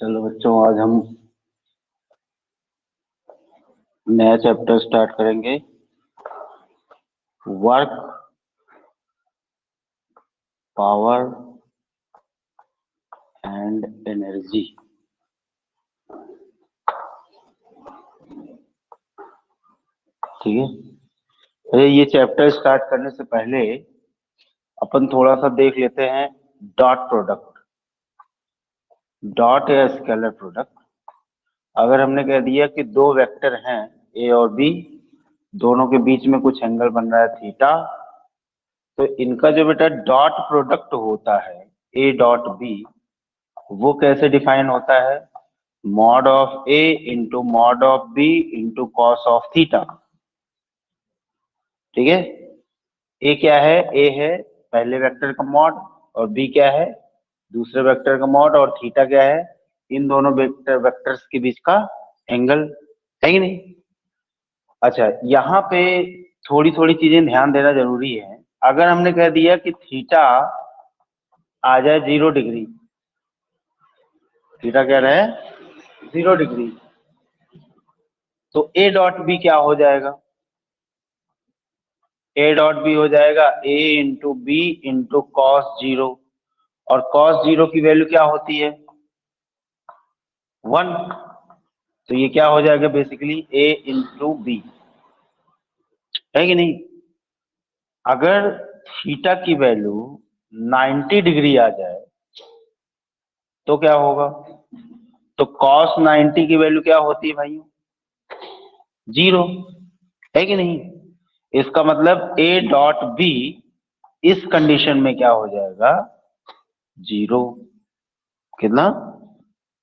चलो बच्चों, आज हम नया चैप्टर स्टार्ट करेंगे। Work, power and energy. ठीक है। अरे ये चैप्टर स्टार्ट करने से पहले अपन थोड़ा सा देख लेते हैं डॉट प्रोडक्ट। डॉट या स्केलर प्रोडक्ट। अगर हमने कह दिया कि दो वेक्टर हैं ए और बी, दोनों के बीच में कुछ एंगल बन रहा है थीटा, तो इनका जो बेटा डॉट प्रोडक्ट होता है ए डॉट बी, वो कैसे डिफाइन होता है? Mod of A into mod of B into cos of theta. ठीक है। ए क्या है? ए है पहले वेक्टर का मॉड, और बी क्या है? दूसरे वेक्टर का मॉड, और थीटा क्या है? इन दोनों वेक्टर्स के बीच का एंगल, है कि नहीं? अच्छा, यहाँ पे थोड़ी थोड़ी चीजें ध्यान देना जरूरी है। अगर हमने कह दिया कि थीटा आ जाए 0 डिग्री, थीटा क्या रहे? 0 डिग्री, तो ए डॉट बी क्या हो जाएगा? ए डॉट बी हो जाएगा ए इंटू बी इंटू कॉस 0, और कॉस 0 की वैल्यू क्या होती है? 1। तो ये क्या हो जाएगा? बेसिकली ए इंटू बी, है कि नहीं? अगर थीटा की वैल्यू 90 डिग्री आ जाए तो क्या होगा? तो कॉस 90 की वैल्यू क्या होती है भाइयों? 0, है कि नहीं? इसका मतलब ए डॉट बी इस कंडीशन में क्या हो जाएगा? 0। कितना?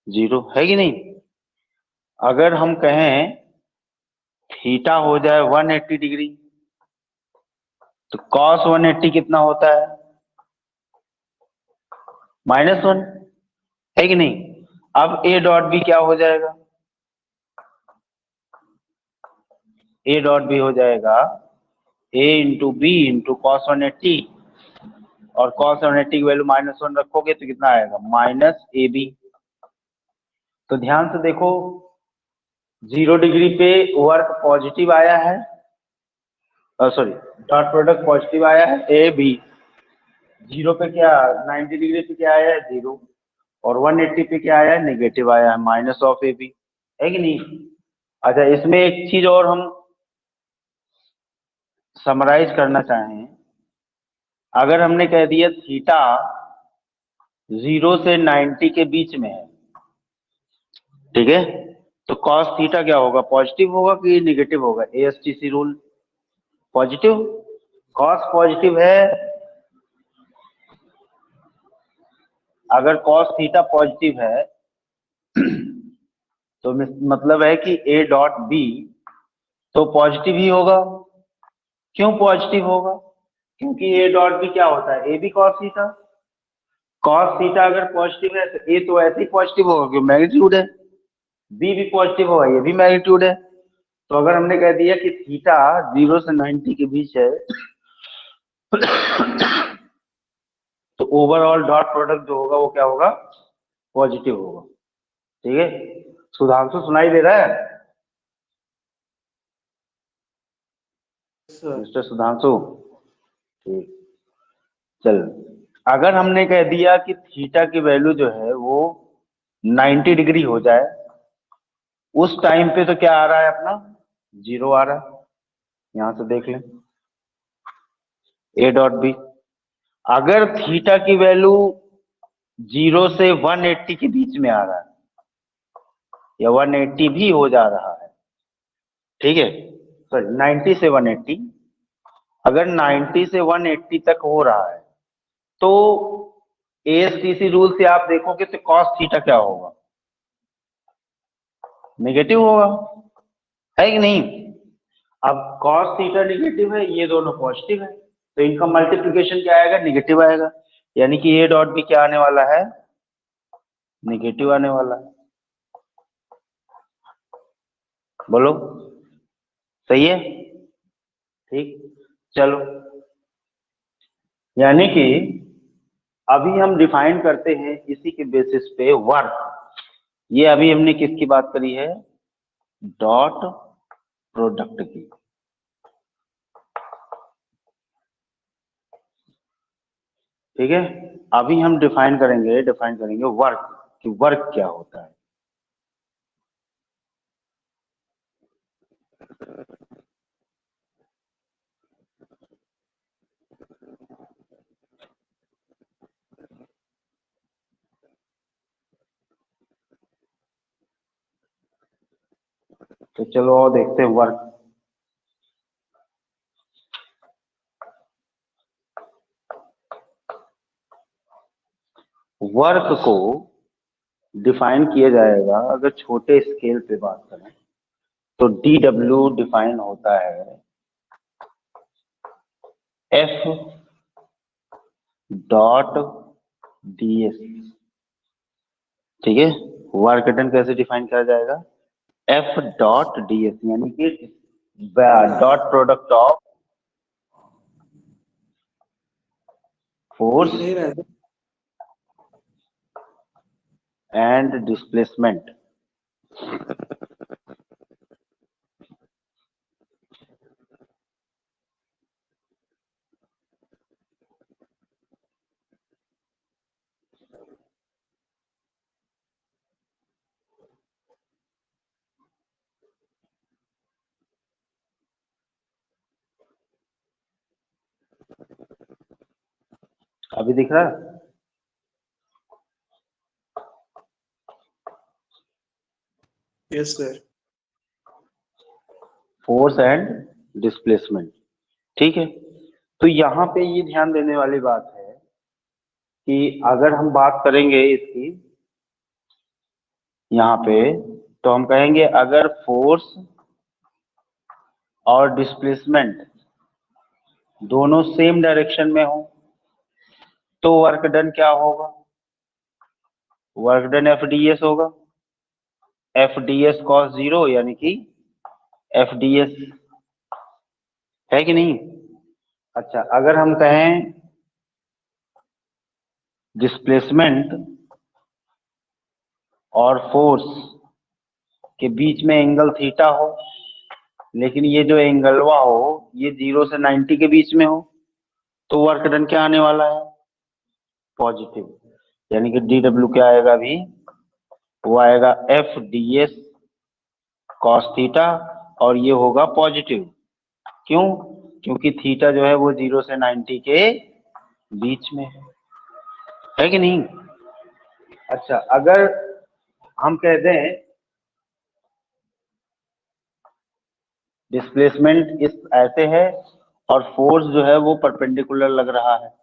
0, है कि नहीं? अगर हम कहें थीटा हो जाए 180 डिग्री, तो कॉस 180 कितना होता है? -1, है कि नहीं? अब ए डॉट बी क्या हो जाएगा? ए डॉट बी हो जाएगा ए इंटू बी इंटू कॉस 180, और कॉस 180 की वैल्यू -1 रखोगे तो कितना आएगा? -AB। तो ध्यान से देखो, 0 डिग्री पे वर्क पॉजिटिव आया है, सॉरी, डॉट प्रोडक्ट पॉजिटिव आया है ए बी। 0 पे क्या, 90 डिग्री पे क्या आया है? 0। और 180 पे क्या आया है? नेगेटिव आया है, माइनस ऑफ ए बी, है कि नहीं? अच्छा, इसमें एक चीज और हम समराइज करना चाहें। अगर हमने कह दिया थीटा 0 से 90 के बीच में है, ठीक है, तो कॉस थीटा क्या होगा? पॉजिटिव होगा कि निगेटिव होगा? एएसटीसी रूल, पॉजिटिव। कॉस पॉजिटिव है, अगर कॉस थीटा पॉजिटिव है तो मतलब है कि ए डॉट बी तो पॉजिटिव ही होगा। क्यों पॉजिटिव होगा? क्योंकि ए डॉट बी क्या होता है? A B cos theta. Cos theta अगर पॉजिटिव है तो ए तो ऐसे ही पॉजिटिव होगा क्योंकि मैग्नीट्यूड है, बी भी पॉजिटिव होगा, ये भी मैग्नीट्यूड है। तो अगर हमने कह दिया कि थीटा 0 से 90 के बीच है तो ओवरऑल डॉट प्रोडक्ट जो होगा वो क्या होगा? पॉजिटिव होगा। ठीक है। सुधांशु सुनाई दे रहा है? मिस्टर सुधांशु, ठीक। चल, अगर हमने कह दिया कि थीटा की वैल्यू जो है वो 90 डिग्री हो जाए, उस टाइम पे तो क्या आ रहा है अपना? 0 आ रहा है। यहां से देख लें ए डॉट बी। अगर थीटा की वैल्यू 0 से 180 के बीच में आ रहा है, या 180 भी हो जा रहा है, ठीक है, सॉरी 90 से 180, अगर 90 से 180 तक हो रहा है तो एएसटीसी रूल से आप देखोगे तो कॉस थीटा क्या होगा? नेगेटिव होगा, है कि नहीं? अब कॉस थीटा नेगेटिव है, ये दोनों पॉजिटिव है, तो इनका मल्टीप्लिकेशन क्या आएगा? नेगेटिव आएगा। यानी कि ए डॉट बी क्या आने वाला है? नेगेटिव आने वाला है। बोलो, सही है? ठीक। चलो, यानी कि अभी हम डिफाइन करते हैं इसी के बेसिस पे वर्क। ये अभी हमने किसकी बात करी है, डॉट प्रोडक्ट की। ठीक है, अभी हम डिफाइन करेंगे वर्क, कि वर्क क्या होता है। तो चलो और देखते हैं वर्क। वर्क को डिफाइन किया जाएगा, अगर छोटे स्केल पे बात करें तो डी डब्ल्यू डिफाइन होता है एफ डॉट डी एस। ठीक है, वर्क डन कैसे डिफाइन किया जाएगा, एफ डॉट डी एस, यानी कि dot product of force and displacement. अभी दिख रहा है, yes sir. Force and displacement. ठीक है, तो यहाँ पे ये ध्यान देने वाली बात है कि अगर हम बात करेंगे इसकी यहाँ पे, तो हम कहेंगे अगर फोर्स और डिस्प्लेसमेंट दोनों सेम डायरेक्शन में हो तो वर्क डन क्या होगा, work done F D S होगा, F D S cos zero, यानी कि एफ डी एस, है कि नहीं। अच्छा, अगर हम कहें डिस्प्लेसमेंट और फोर्स के बीच में एंगल थीटा हो, लेकिन ये जो एंगलवा हो ये 0 से 90 के बीच में हो, तो वर्क डन क्या आने वाला है, पॉजिटिव। यानी कि डी डब्ल्यू क्या आएगा अभी, वो आएगा F D S cos theta, और ये होगा पॉजिटिव। क्यों, क्योंकि थीटा जो है वो 0 से 90 के बीच में है कि नहीं। अच्छा, अगर हम कह दें डिस्प्लेसमेंट इस ऐसे है और फोर्स जो है वो परपेंडिकुलर लग रहा है।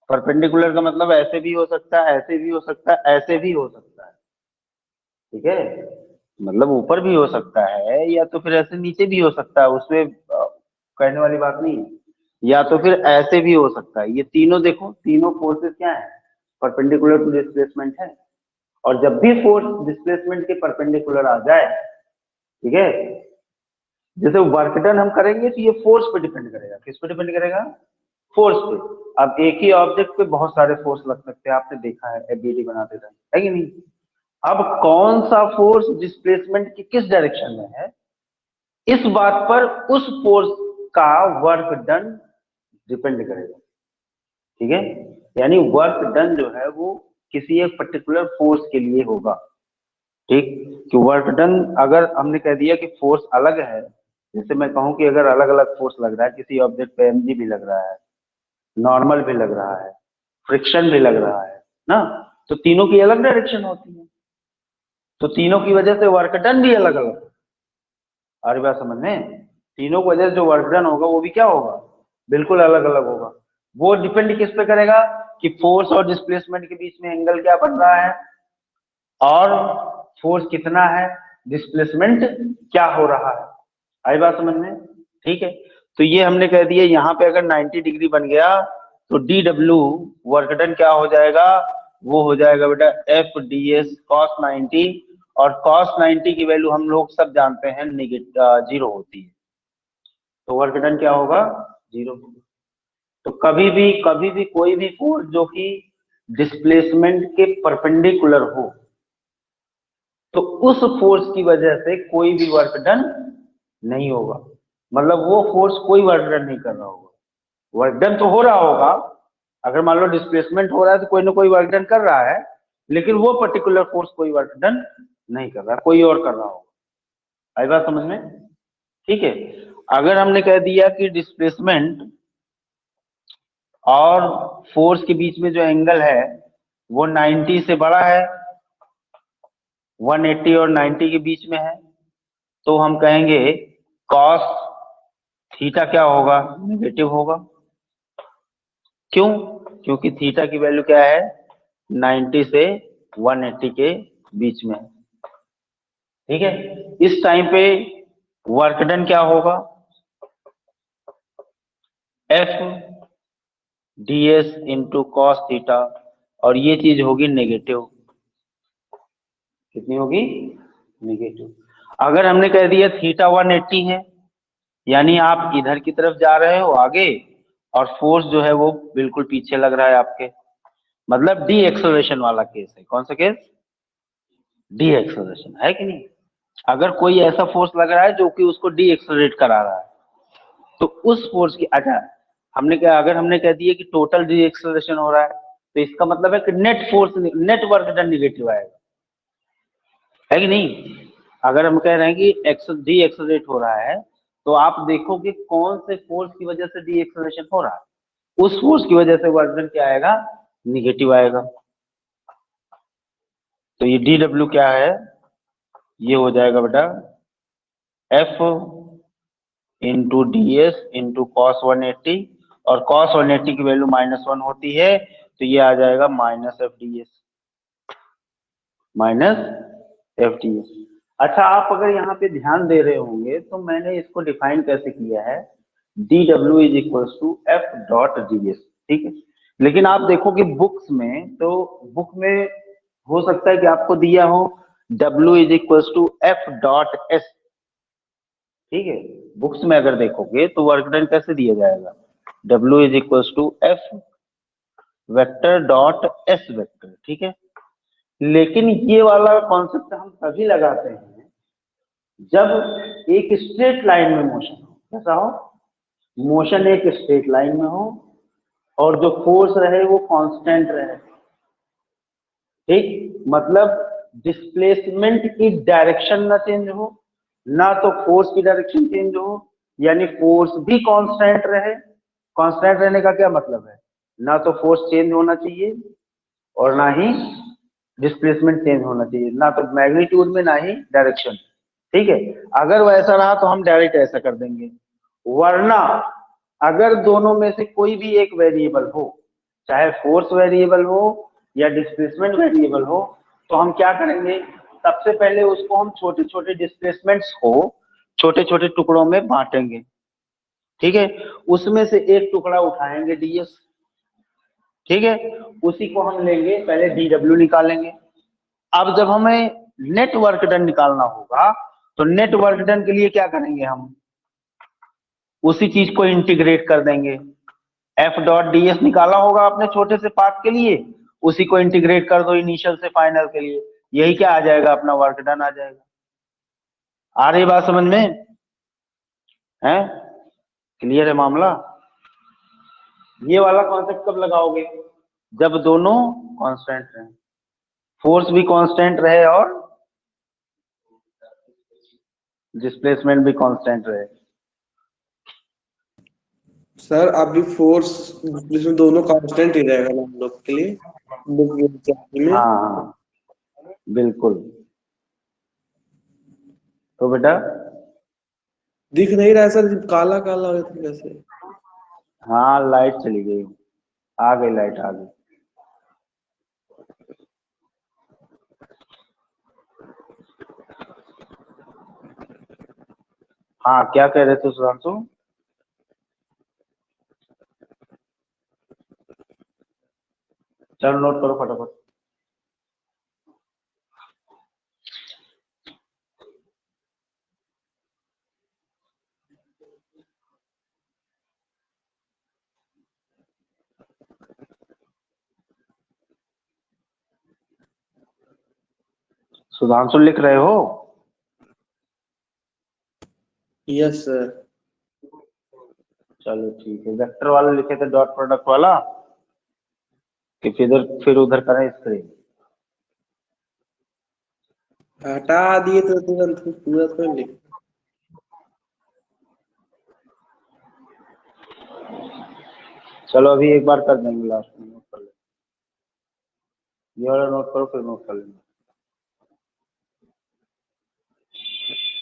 परपेंडिकुलर का मतलब ऐसे भी हो सकता है, ऐसे भी हो सकता है, ऐसे भी हो सकता है। ठीक है, मतलब ऊपर भी हो सकता है या तो फिर ऐसे नीचे भी हो सकता है, उसमें कहने वाली बात नहीं है। या तो फिर ऐसे भी हो सकता है। ये तीनों देखो, तीनों फोर्सेस क्या है, परपेंडिकुलर टू डिस्प्लेसमेंट है। और जब भी फोर्स डिस्प्लेसमेंट के परपेंडिकुलर आ जाए, ठीक है, जैसे वर्क डन हम करेंगे तो ये फोर्स पे डिपेंड करेगा। किस पे डिपेंड करेगा, फोर्स पे। अब एक ही ऑब्जेक्ट पे बहुत सारे फोर्स लग सकते हैं, आपने देखा है एबीडी बनाते थे, है कि नहीं। अब कौन सा फोर्स डिस्प्लेसमेंट की किस डायरेक्शन में है, इस बात पर उस फोर्स का वर्क डन डिपेंड करेगा। ठीक है, यानी वर्क डन जो है वो किसी एक पर्टिकुलर फोर्स के लिए होगा। ठीक, कि वर्क डन अगर हमने कह दिया कि फोर्स अलग है, जैसे मैं कहूं कि अगर अलग अलग फोर्स लग रहा है किसी ऑब्जेक्ट पे, एमजी भी लग रहा है, नॉर्मल भी लग रहा है, फ्रिक्शन भी लग रहा है ना, तो तीनों की अलग डायरेक्शन होती है, तो तीनों की वजह से वर्क डन भी अलग अलग। आ रही बात समझ में, तीनों की वजह से जो वर्क डन होगा वो भी क्या होगा, बिल्कुल अलग अलग होगा। वो डिपेंड किस पे करेगा कि फोर्स और डिस्प्लेसमेंट के बीच में एंगल क्या बन रहा है, और फोर्स कितना है, डिस्प्लेसमेंट क्या हो रहा है। आई बात समझ में, ठीक है। तो ये हमने कह दिया, यहाँ पे अगर 90 डिग्री बन गया तो डी डब्ल्यू वर्क डन क्या हो जाएगा, वो हो जाएगा बेटा एफ डी एस कॉस 90, और कॉस 90 की वैल्यू हम लोग सब जानते हैं नेगेटिव 0 होती है, तो वर्क डन क्या होगा, 0। तो कभी भी कोई भी फोर्स जो कि डिस्प्लेसमेंट के परपेंडिकुलर हो, तो उस फोर्स की वजह से कोई भी वर्क डन नहीं होगा, मतलब वो फोर्स कोई वर्क डन नहीं कर रहा होगा। वर्क डन तो हो रहा होगा, अगर मान लो डिस्प्लेसमेंट हो रहा है तो कोई ना कोई वर्क डन कर रहा है, लेकिन वो पर्टिकुलर फोर्स कोई वर्क डन नहीं कर रहा, कोई और कर रहा होगा। आई बात समझ में? ठीक है। अगर हमने कह दिया कि डिस्प्लेसमेंट और फोर्स के बीच में जो एंगल है वो 90 से बड़ा है, 180 और 90 के बीच में है, तो हम कहेंगे कॉस थीटा क्या होगा, नेगेटिव होगा। क्यों? क्योंकि थीटा की वैल्यू क्या है, 90 से 180 के बीच में है। ठीक है। इस टाइम पे वर्क डन क्या होगा, F D S into cos theta, और ये चीज होगी नेगेटिव। कितनी होगी, नेगेटिव। अगर हमने कह दिया थीटा 180 है, यानी आप इधर की तरफ जा रहे हो आगे, और फोर्स जो है वो बिल्कुल पीछे लग रहा है आपके, मतलब डी एक्सेलरेशन वाला केस है। कौन सा केस, डी एक्सेलरेशन, है कि नहीं? अगर कोई ऐसा फोर्स लग रहा है जो कि उसको डी एक्सेलरेट करा रहा है, तो उस फोर्स की, अच्छा हमने क्या, अगर हमने कह दिया कि टोटल डी एक्सेलरेशन हो रहा है, तो इसका मतलब है कि net force, net work done negative आएगा, है कि नहीं? अगर हम कह रहे हैं कि एक्स डी एक्सेलरेट हो रहा है, तो आप देखोगे कौन से फोर्स की वजह से डी एक्सेलरेशन हो रहा है, उस फोर्स की वजह से वर्क डन क्या आएगा, निगेटिव आएगा। तो ये डी डब्ल्यू क्या है, ये हो जाएगा बेटा F into D S into cos 180, और कॉस 180 की वैल्यू -1 होती है, तो ये आ जाएगा minus F D S, minus F D S. अच्छा, आप अगर यहाँ पे ध्यान दे रहे होंगे तो मैंने इसको डिफाइन कैसे किया है, d W is equal to F dot d S. ठीक है, लेकिन आप देखोगे बुक्स में, तो बुक में हो सकता है कि आपको दिया हो W is equal to F dot S. ठीक है, बुक्स में अगर देखोगे तो वर्क डन कैसे दिया जाएगा, W is equal to F vector dot S vector. ठीक है, लेकिन ये वाला कॉन्सेप्ट हम तभी लगाते हैं जब एक स्ट्रेट लाइन में मोशन हो। कैसा हो, मोशन एक स्ट्रेट लाइन में हो, और जो फोर्स रहे वो कांस्टेंट रहे। ठीक, मतलब डिस्प्लेसमेंट की डायरेक्शन ना चेंज हो, ना तो फोर्स की डायरेक्शन चेंज हो, यानी फोर्स भी कांस्टेंट रहे। कांस्टेंट रहने का क्या मतलब है, ना तो फोर्स चेंज होना चाहिए और ना ही डिस्प्लेसमेंट चेंज होना चाहिए, ना तो मैग्नीट्यूड में ना ही डायरेक्शन। ठीक है, अगर वैसा रहा तो हम डायरेक्ट ऐसा कर देंगे, वरना अगर दोनों में से कोई भी एक वेरिएबल हो, चाहे फोर्स वेरिएबल हो या डिस्प्लेसमेंट वेरिएबल हो, तो हम क्या करेंगे, सबसे पहले उसको हम छोटे छोटे डिस्प्लेसमेंट्स को छोटे छोटे टुकड़ों में बांटेंगे। ठीक है, उसमें से एक टुकड़ा उठाएंगे डीएस। ठीक है, उसी को हम लेंगे, पहले डी डब्ल्यू निकालेंगे। अब जब हमें नेट वर्क डन निकालना होगा, तो नेट वर्क डन के लिए क्या करेंगे, हम उसी चीज को इंटीग्रेट कर देंगे। एफ डॉट डी एस निकाला होगा आपने छोटे से पार्ट के लिए, उसी को इंटीग्रेट कर दो इनिशियल से फाइनल के लिए, यही क्या आ जाएगा, अपना वर्क डन आ जाएगा। आ रही बात समझ में? है क्लियर है मामला? ये वाला कॉन्सेप्ट कब लगाओगे, जब दोनों कांस्टेंट रहे, फोर्स भी कांस्टेंट रहे और डिस्प्लेसमेंट भी कांस्टेंट रहे। सर अभी फोर्स जिसमें दोनों कांस्टेंट ही रहेगा ना हम लोग के लिए बुक में। हाँ हाँ बिल्कुल। तो बेटा दिख नहीं रहा है सर, काला काला हो तो कैसे। हाँ लाइट चली गई, आ गई लाइट, आ गई। हाँ क्या कह रहे थे सुधांशु? चलो नोट करो फटाफट। सुधांशु लिख रहे हो? Yes sir. चलो ठीक है। वेक्टर वाला लिखे थे, डॉट प्रोडक्ट वाला, कि फिर उधर करें स्क्रीन? हटा दिए तो तुरंत पूरा थोड़ी लिख। चलो अभी एक बार कर देंगे, लास्ट में नोट कर लेंगे। ये वाला नोट करो, फिर नोट कर लेंगे।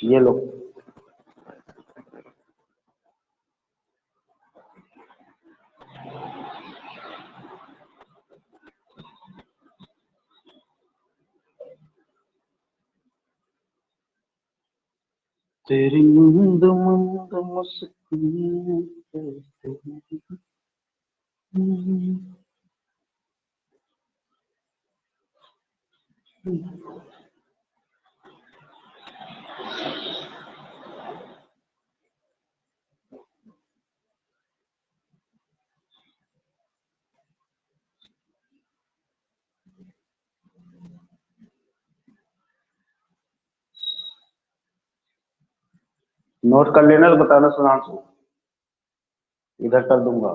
ये लो। तेरी मुंद मुंद मुस्कान कैसे। नोट कर लेना तो बताना सुधांशु, इधर कर दूंगा।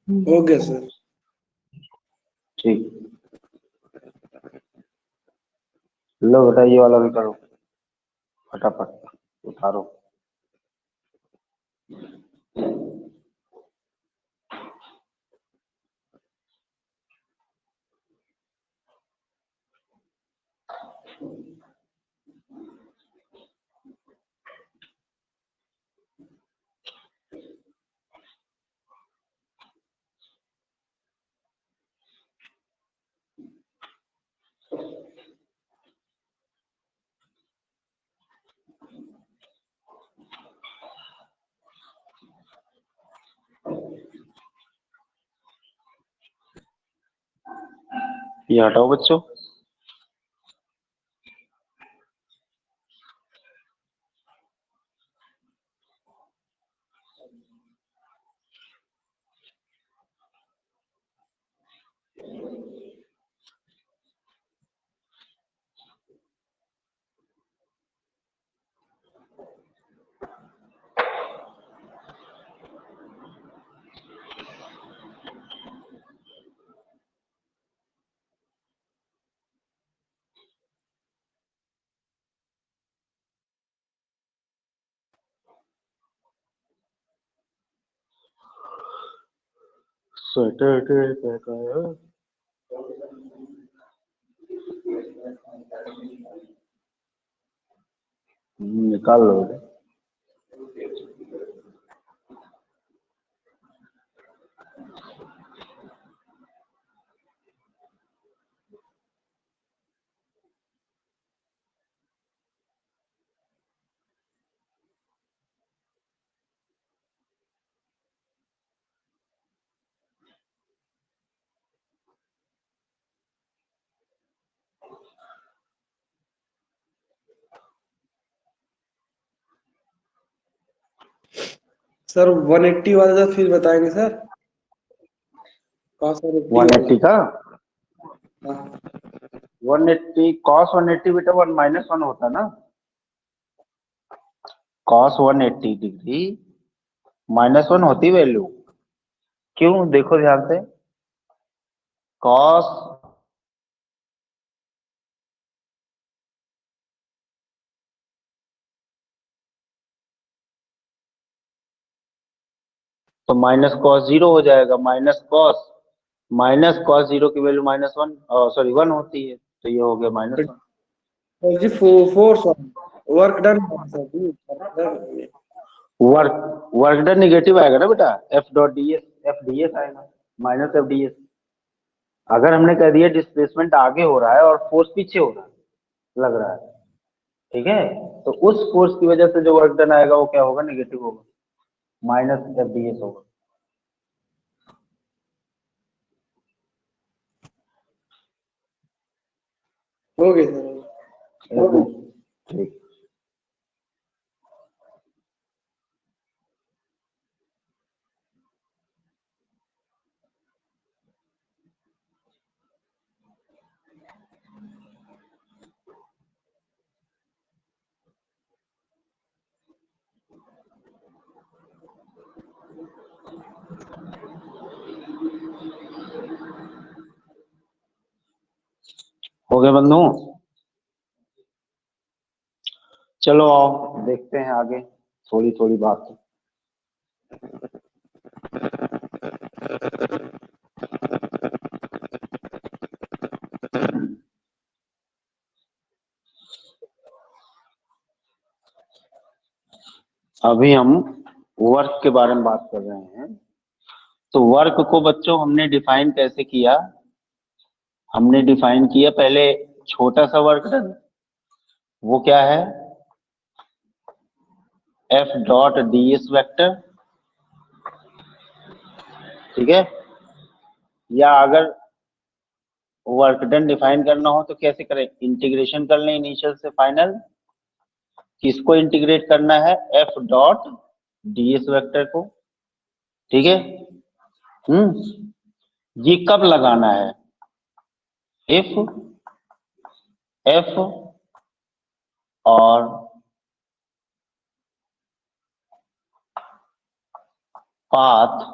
हो गया सर। ठीक, लो बेटा ये वाला भी करो फटाफट, उतारो। ये हटाओ बच्चों। सैटरडे का निकाल लो। सर 180 वाला तो फिर बताएंगे सर। cos 180 वाला। 180 का हाँ 180 cos 180 बेटा 1 -1 होता ना। cos 180 डिग्री -1 होती वैल्यू। क्यों, देखो ध्यान से। cos तो माइनस कॉस 0 हो जाएगा। माइनस कॉस 0 की वैल्यू -1 सॉरी 1 होती है, तो ये हो गया -1। सर जी फोर्स वर्क डन सर जी work done। Work done negative आएगा ना बेटा, एफ डॉट डी एस आएगा, -FDS। अगर हमने कह दिया डिस्प्लेसमेंट आगे हो रहा है और फोर्स पीछे हो रहा है, लग रहा है, ठीक है, तो उस फोर्स की वजह से जो वर्क डन आएगा वो क्या होगा, नेगेटिव होगा, माइनस एफ डी एस होगा। हो गया सर। एकदम ठीक। हो गए बंधु, चलो आओ देखते हैं आगे थोड़ी थोड़ी बात। अभी हम वर्क के बारे में बात कर रहे हैं। तो वर्क को बच्चों हमने डिफाइन कैसे किया, हमने डिफाइन किया पहले छोटा सा वर्क डन, वो क्या है, F dot d S vector, ठीक है। या अगर वर्क डन डिफाइन करना हो तो कैसे करें, इंटीग्रेशन कर लें इनिशियल से फाइनल। किसको इंटीग्रेट करना है, F dot d S vector को, ठीक है। ये कब लगाना है, इफ एफ और पाथ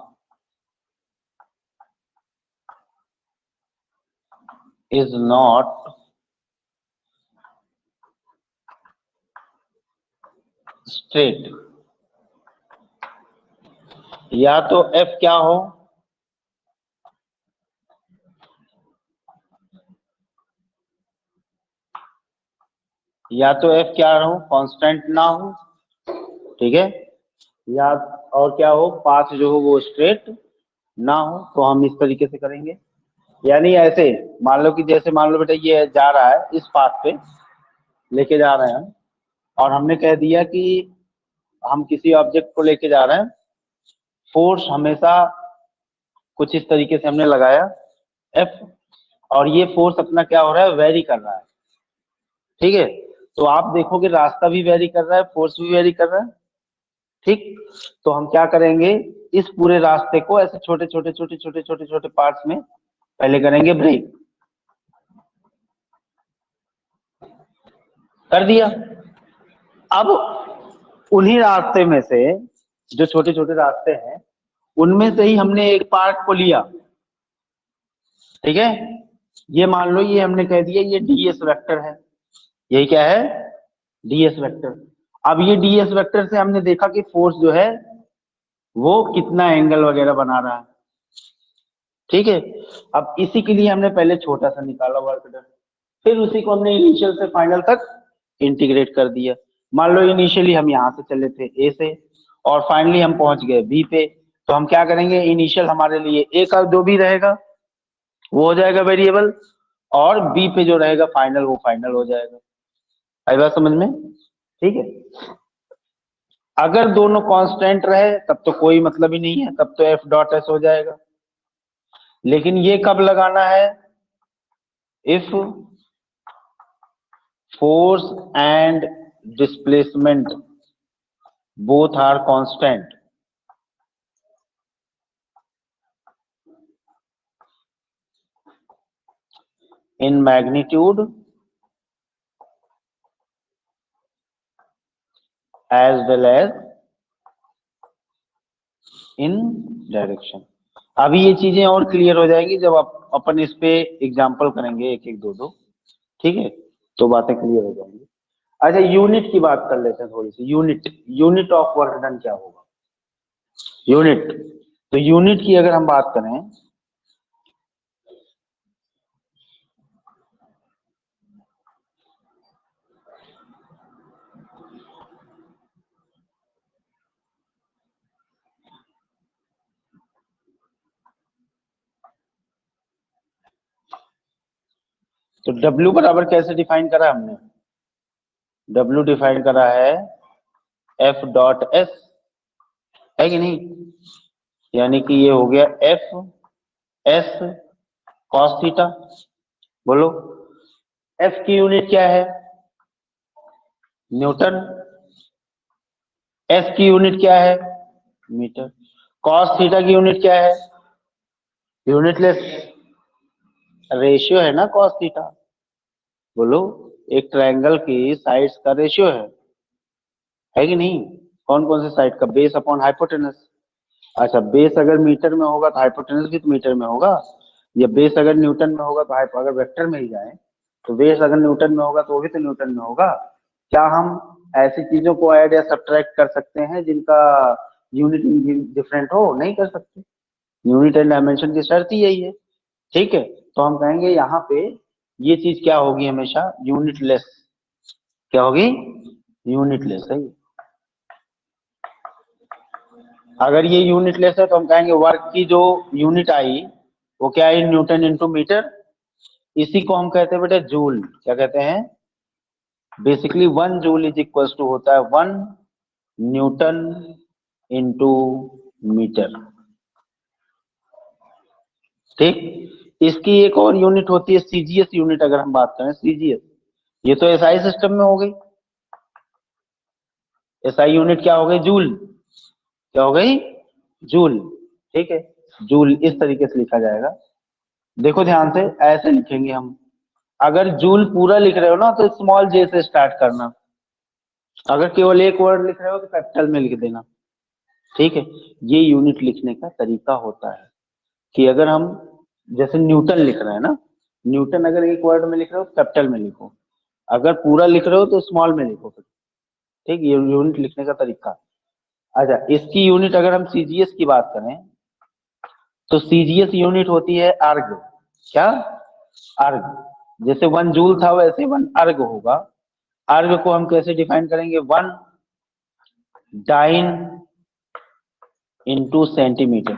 इज नॉट स्ट्रेट, या तो एफ क्या हो, या तो एफ क्या हो, कांस्टेंट ना हो, ठीक है, या और क्या हो, पाथ जो हो वो स्ट्रेट ना हो। तो हम इस तरीके से करेंगे, यानी ऐसे मान लो कि जैसे मान लो बेटा ये जा रहा है इस पाथ पे लेके जा रहे हैं हम, और हमने कह दिया कि हम किसी ऑब्जेक्ट को लेके जा रहे हैं, फोर्स हमेशा कुछ इस तरीके से हमने लगाया एफ, और ये फोर्स अपना क्या हो रहा है, वेरी कर रहा है, ठीक है। तो आप देखोगे रास्ता भी वेरी कर रहा है, फोर्स भी वेरी कर रहा है, ठीक। तो हम क्या करेंगे, इस पूरे रास्ते को ऐसे छोटे छोटे छोटे छोटे छोटे छोटे पार्ट्स में पहले करेंगे ब्रेक, कर दिया। अब उन्हीं रास्ते में से जो छोटे छोटे रास्ते हैं उनमें से ही हमने एक पार्ट को लिया, ठीक है। ये मान लो ये हमने कह दिया ये डीएस वेक्टर है, यही क्या है, डीएस वेक्टर। अब ये डीएस वेक्टर से हमने देखा कि फोर्स जो है वो कितना एंगल वगैरह बना रहा है, ठीक है। अब इसी के लिए हमने पहले छोटा सा निकाला वर्क डन, फिर उसी को हमने इनिशियल से फाइनल तक इंटीग्रेट कर दिया। मान लो इनिशियली हम यहाँ से चले थे ए से और फाइनली हम पहुंच गए बी पे, तो हम क्या करेंगे, इनिशियल हमारे लिए ए का जो भी रहेगा वो हो जाएगा वेरिएबल, और बी पे जो रहेगा फाइनल वो फाइनल हो जाएगा। आई बात समझ में, ठीक है। अगर दोनों कांस्टेंट रहे तब तो कोई मतलब ही नहीं है, तब तो एफ डॉट एस हो जाएगा। लेकिन ये कब लगाना है, if force and displacement both are constant in magnitude as well as in direction। अभी ये चीजें और क्लियर हो जाएंगी जब आप अपन इस पे एग्जांपल करेंगे एक एक दो दो, ठीक है, तो बातें क्लियर हो जाएंगी। अच्छा यूनिट की बात कर लेते हैं थोड़ी सी, unit, unit of work done क्या होगा, यूनिट। तो यूनिट की अगर हम बात करें, तो W बराबर कैसे डिफाइन करा हमने? W डिफाइन करा है F डॉट S, है कि नहीं? यानी कि ये हो गया F S cos थीटा। बोलो F की यूनिट क्या है? न्यूटन। S की यूनिट क्या है? मीटर। cos थीटा की यूनिट क्या है? यूनिटलेस रेशियो है ना cos थीटा। बोलो एक ट्रायंगल की साइड्स का रेशियो है कि नहीं? कौन कौन से साइड का? Base upon hypotenuse. अच्छा, बेस अगर मीटर में होगा तो हाइपोटेनस भी तो मीटर में होगा, या बेस अगर न्यूटन में होगा तो अगर वेक्टर में ही जाए तो बेस अगर न्यूटन में होगा तो वो भी तो न्यूटन में होगा। क्या हम ऐसी चीजों को ऐड या सब्ट्रैक्ट कर सकते हैं जिनका यूनिट डिफरेंट हो? नहीं कर सकते। यूनिट एंड डायमेंशन की शर्त ही यही है। ठीक है, तो हम कहेंगे यहाँ पे ये चीज क्या होगी? हमेशा यूनिटलेस। क्या होगी? यूनिटलेस है। अगर ये यूनिटलेस है तो हम कहेंगे वर्क की जो यूनिट आई वो क्या आई? Newton into metre. इसी को हम कहते हैं बेटा जूल। क्या कहते हैं? Basically 1 joule is equal to होता है 1 न्यूटन इंटू मीटर। ठीक। इसकी एक और यूनिट होती है सीजीएस यूनिट। अगर हम बात करें सीजीएस, ये तो एसआई सिस्टम में हो गई। एसआई यूनिट क्या हो गई? जूल। क्या हो गई? जूल। ठीक है, जूल इस तरीके से लिखा जाएगा। देखो ध्यान से, ऐसे लिखेंगे हम। अगर जूल पूरा लिख रहे हो ना तो स्मॉल जे से स्टार्ट करना। अगर केवल एक वर्ड लिख रहे हो तो कैपिटल में लिख देना। ठीक है, ये यूनिट लिखने का तरीका होता है कि अगर हम जैसे न्यूटन लिख रहे हैं ना, न्यूटन अगर एक वर्ड में लिख रहे हो तो कैपिटल में लिखो, अगर पूरा लिख रहे हो तो स्मॉल में लिखो फिर। ठीक, ये यूनिट लिखने का तरीका। अच्छा, इसकी यूनिट अगर हम सीजीएस की बात करें तो सीजीएस यूनिट होती है अर्ग। क्या? अर्ग। जैसे 1 जूल था वैसे 1 अर्ग होगा। अर्ग को हम कैसे डिफाइन करेंगे? 1 डाइन इंटू सेंटीमीटर।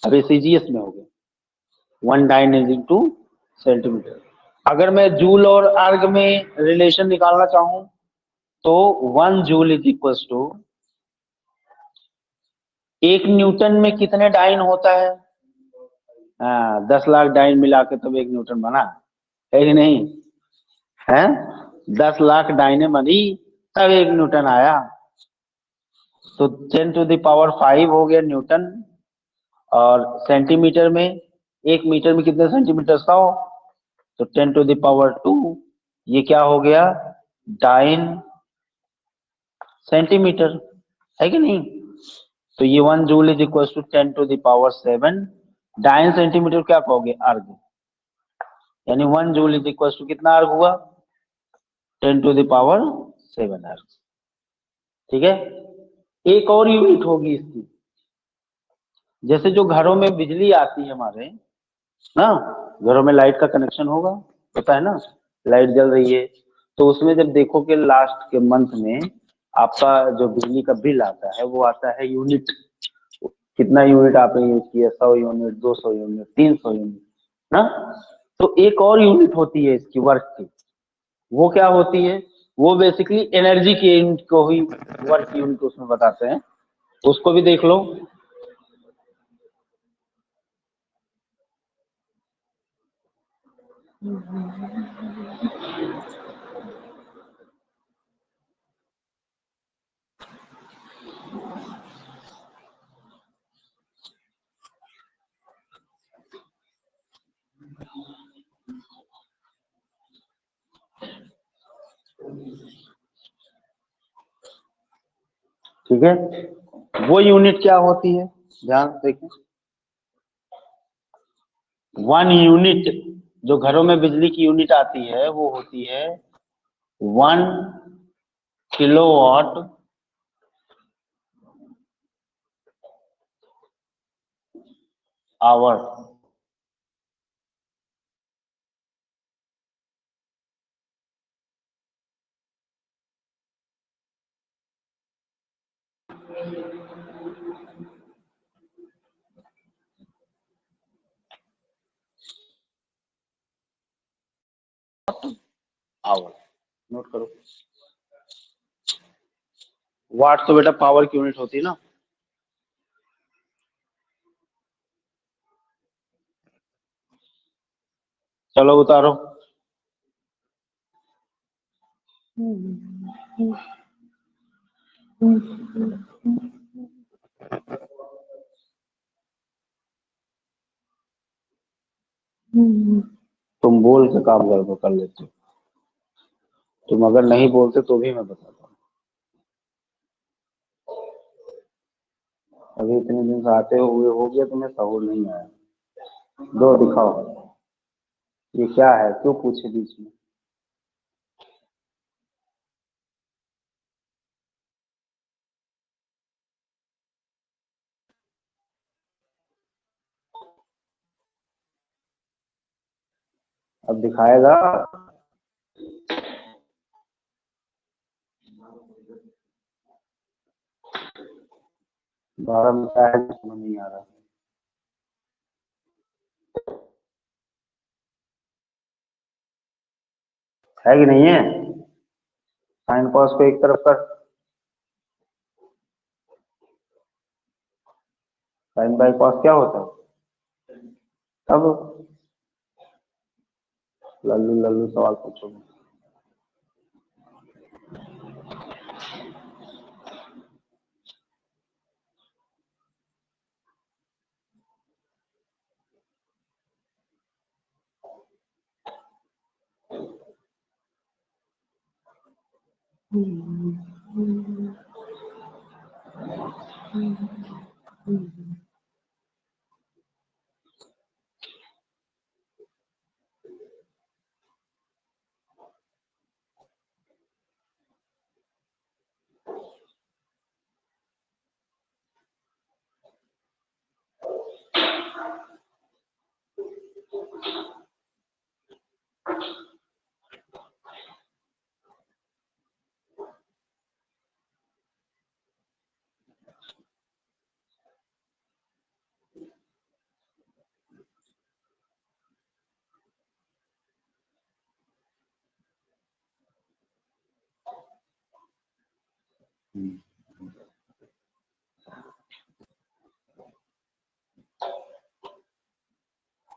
अब सीजीएस में हो गया 1 डाइन इंटू सेंटीमीटर। अगर मैं जूल और अर्ग में रिलेशन निकालना चाहूं तो 1 joule is equal to 1 newton में कितने डाइन होता है? हाँ, 10 लाख डाइन मिला के तब 1 न्यूटन बना, है कि नहीं? है, 10 लाख डाइने बनी तब 1 न्यूटन आया। तो 10⁵ हो गया न्यूटन। और सेंटीमीटर में, 1 मीटर में कितने सेंटीमीटर? 100। तो 10⁵2 ये क्या हो गया? डाइन सेंटीमीटर, है कि नहीं? तो ये 1 joule is equal to 10⁷7 dyne centimetre. क्या कहोगे? अर्ग। यानी 1 जूल इज इक्वल टू कितना अर्ग हुआ? 10⁵7 अर्ग। ठीक है, एक और यूनिट होगी इसकी। जैसे जो घरों में बिजली आती है हमारे ना, घरों में लाइट का कनेक्शन होगा, होता है ना, लाइट जल रही है तो उसमें जब देखो कि लास्ट के मंथ में आपका जो बिजली का बिल आता है वो आता है यूनिट। कितना यूनिट आपने यूज किया? 100 यूनिट, 200 यूनिट, 300 यूनिट ना। तो एक और यूनिट होती है इसकी वर्क की। वो क्या होती है? वो बेसिकली एनर्जी की यूनिट को ही वर्क यूनिट उसमें बताते हैं। उसको भी देख लो। ठीक है, वो यूनिट क्या होती है? ध्यान से देखें। 1 यूनिट, जो घरों में बिजली की यूनिट आती है वो होती है 1 किलोवाट आवर। आवर। नोट करो, वाट तो बेटा पावर की यूनिट होती है ना। चलो उतारो। तुम बोल के काम कर लेते हो, तुम अगर नहीं बोलते तो भी मैं बताता हूँ। अभी इतने दिन से आते हुए हो गया, तुम्हें सहूर नहीं आया। दो दिखाओ, ये क्या है, क्यों पूछे बीच में। अब दिखाएगा। 12 में क्या है समझ नहीं आ रहा। है कि नहीं है। साइन कॉस को एक तरफ कर, साइन बाई कॉस क्या होता है। तब लल्लू लल्लू सवाल पूछोगे।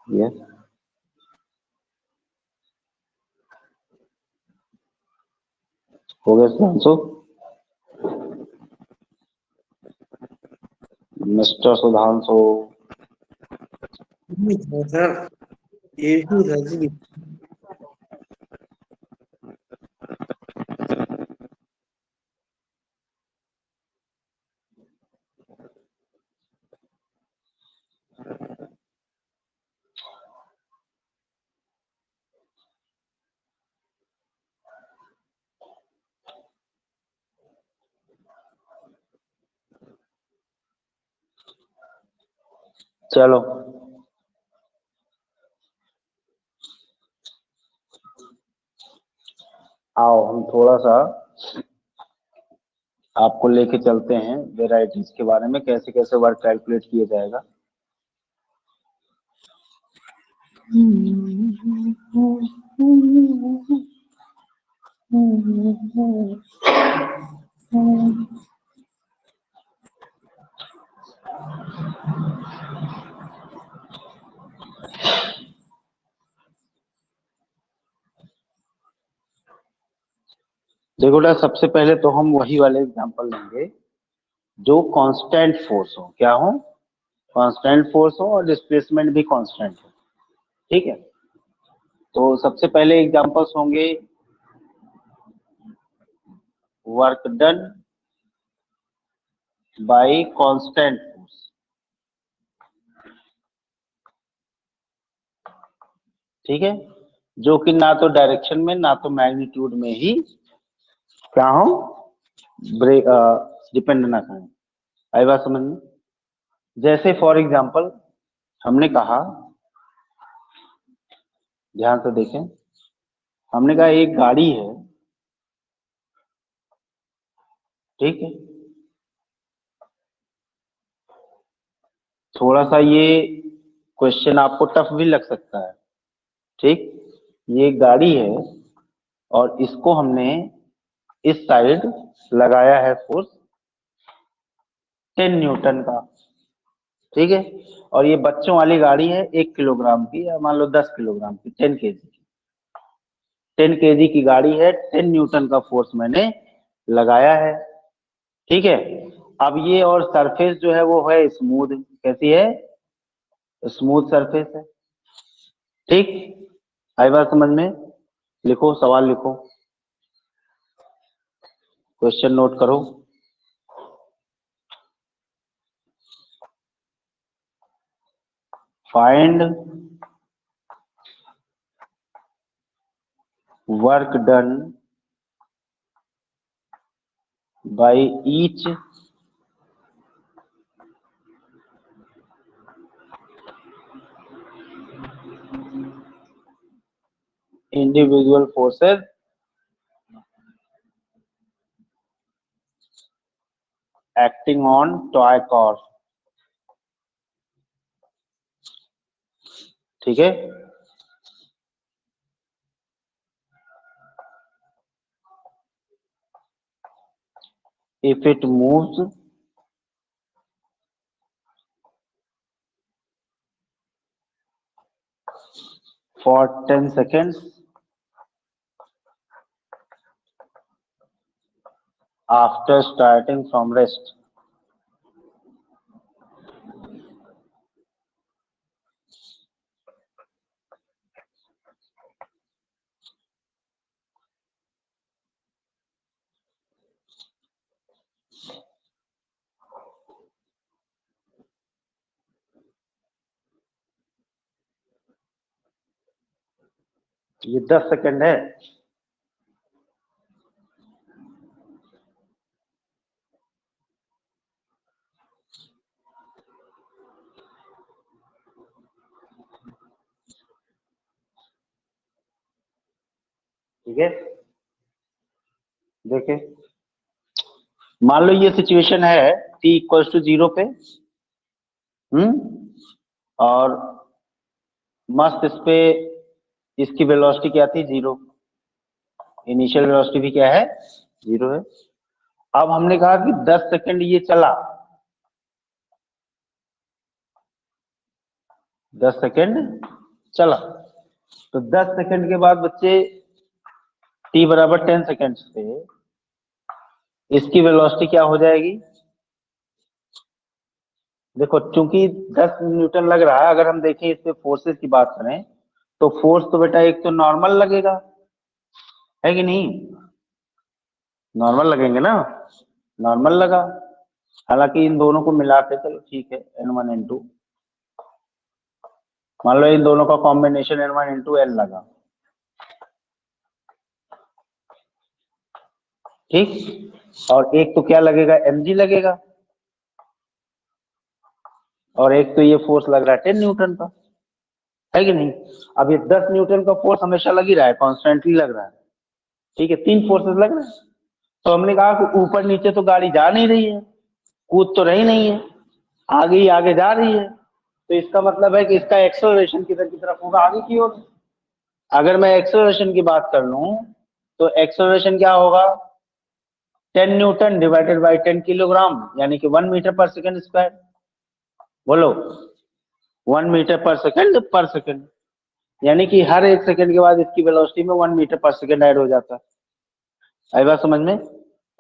ये हो गया सुधांशु। मिस्टर सुधांशु। सर ये ही था जी। चलो आओ हम थोड़ा सा आपको लेके चलते हैं वेराइटीज के बारे में, कैसे कैसे वर्क कैलकुलेट किया जाएगा। देखो बेटा, सबसे पहले तो हम वही वाले एग्जांपल लेंगे जो कांस्टेंट फोर्स हो। क्या हो, कांस्टेंट फोर्स हो और डिस्प्लेसमेंट भी कांस्टेंट हो। ठीक है, तो सबसे पहले एग्जांपल्स होंगे work done bye constant force. ठीक है, जो कि ना तो डायरेक्शन में ना तो मैग्नीट्यूड में ही क्या हो, ब्रेक डिपेंड ना करें। आई बात समझ में। जैसे फॉर एग्जांपल हमने कहा, ध्यान से देखें, हमने कहा एक गाड़ी है। ठीक है, थोड़ा सा ये क्वेश्चन आपको टफ भी लग सकता है। ठीक, ये एक गाड़ी है और इसको हमने इस साइड लगाया है फोर्स 10 न्यूटन का, ठीक है। और ये बच्चों वाली गाड़ी है 1 किलोग्राम की, या मान लो 10 किलोग्राम की, 10 केजी की, 10 केजी की गाड़ी है, 10 न्यूटन का फोर्स मैंने लगाया है, ठीक है। अब ये और सरफेस जो है वो है स्मूथ, कैसी है, स्मूथ सरफेस है, ठीक। आई बात समझ में? लिखो, सवाल लिखो, क्वेश्चन नोट करो। Find work done by each individual forces acting on toy car, ठीक है। If it moves for 10 seconds after starting from rest, ये 10 सेकंड है, ठीक है। देखे, मान लो ये सिचुएशन है t इक्वल टू 0 पे, और मस्त इस पे इसकी वेलोसिटी क्या थी, 0, इनिशियल वेलोसिटी भी क्या है, 0 है। अब हमने कहा कि 10 सेकंड ये चला, 10 सेकंड चला, तो 10 सेकंड के बाद बच्चे t बराबर 10 सेकंड पे इसकी वेलोसिटी क्या हो जाएगी। देखो, चूंकि 10 न्यूटन लग रहा है, अगर हम देखें इस पे फोर्सेस की बात करें, तो फोर्स तो बेटा एक तो नॉर्मल लगेगा, है कि नहीं, नॉर्मल लगेंगे ना, नॉर्मल लगा। हालांकि इन दोनों को मिला के, चलो ठीक है, n1 n2, मान लो इन दोनों का कॉम्बिनेशन n1 n2 l लगा, ठीक। और एक तो क्या लगेगा, mg लगेगा, और एक तो ये फोर्स लग रहा है 10 न्यूटन का, है कि नहीं। अब ये 10 न्यूटन का फोर्स हमेशा लग ही रहा है, कॉन्स्टेंटली लग रहा है, ठीक है, 3 फोर्सेस लग रहे हैं। तो हमने कहा कि ऊपर नीचे तो गाड़ी जा नहीं रही है, कूद तो रही नहीं है, आगे ही आगे जा रही है, तो इसका मतलब है कि इसका एक्सेलरेशन किधर की तरफ होगा, आगे की ओर। अगर मैं एक्सेलरेशन की बात कर लूं, तो एक्सेलरेशन क्या होगा, 10 न्यूटन डिवाइडेड बाय 10 किलोग्राम, यानी कि 1 मीटर पर सेकंड स्क्वायर। बोलो, 1 मीटर पर सेकंड, यानी कि हर 1 सेकंड के बाद इसकी वेलोसिटी में 1 मीटर पर सेकंड ऐड हो जाता है। आई बात समझ में?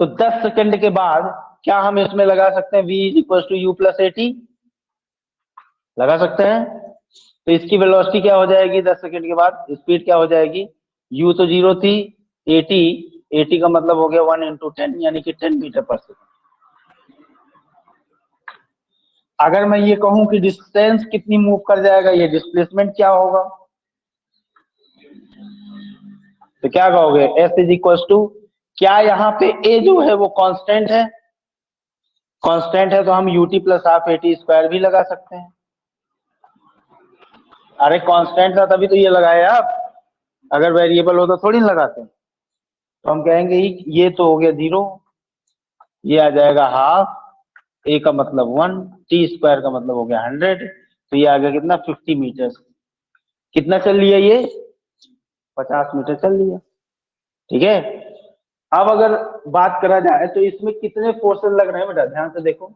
तो 10 सेकंड के बाद क्या हम इसमें लगा सकते हैं v equal to u plus at, लगा सकते हैं। तो इसकी वेलोसिटी क्या हो जाएगी 10 सेकंड के बाद, स्पीड क्या हो जाएगी, u तो 0 थी, at का मतलब हो गया 1 इंटू 10, यानी कि 10 मीटर पर सेकंड। अगर मैं ये कहूं कि डिस्टेंस कितनी मूव कर जाएगा, ये डिस्प्लेसमेंट क्या होगा, तो क्या कहोगे, s इज इक्वल टू, क्या यहाँ पे a जो है वो कांस्टेंट है, कांस्टेंट है तो हम ut plus half at square भी लगा सकते हैं। अरे कांस्टेंट था तभी तो ये लगाए आप, अगर वेरिएबल होता थोड़ी ना लगाते। तो हम कहेंगे ये तो हो गया 0, ये आ जाएगा हाफ, a का मतलब 1, t स्क्वायर का मतलब हो गया 100, तो ये आ गया कितना, 50 मीटर। कितना चल लिया ये, 50 मीटर चल लिया। ठीक है, अब अगर बात करा जाए तो इसमें कितने फोर्सेस लग रहे हैं बेटा, ध्यान से देखो।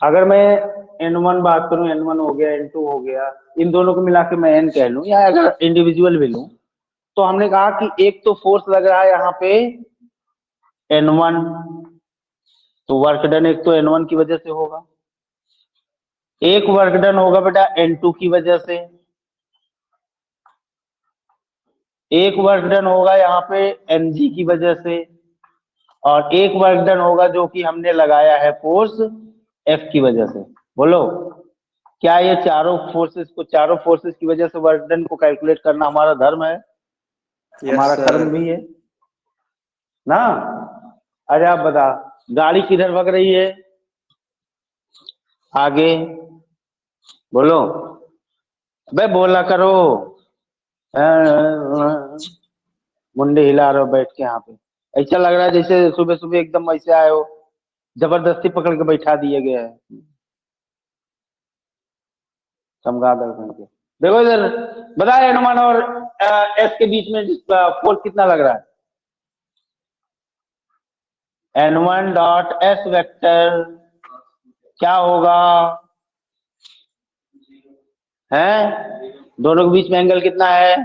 अगर मैं N1 बात करूं, N1 हो गया, N2 हो गया, इन दोनों को मिला के मैं N कह लूं, या अगर इंडिविजुअल भी लूं, तो हमने कहा कि एक तो फोर्स लग रहा है यहाँ पे N1, तो वर्क डन एक तो N1 की वजह से होगा, एक वर्क डन होगा बेटा N2 की वजह से, एक वर्क डन होगा यहाँ पे Mg की वजह से, और एक वर्क डन होगा जो कि हमने लगाया है फोर्स F की वजह से। बोलो, क्या ये चारों फोर्सेस की वजह से वर्क डन को कैलकुलेट करना हमारा धर्म है, हमारा यस कर्म सर। भी है ना? अरे आप बता, गाड़ी किधर भग रही है? आगे बोलो, बे बोला करो, मुंडे हिला रहे हो बैठ के यहाँ पे, ऐसा लग रहा है जैसे सुबह सुबह एकदम ऐसे आए हो, जबरदस्ती पकड़ के बैठा दिए गए है चमगादड़ करके। देखो इधर, बताए N1 और S के बीच में फोर्स कितना लग रहा है? N1 डॉट S वेक्टर क्या होगा? है, दोनों के बीच में एंगल कितना है?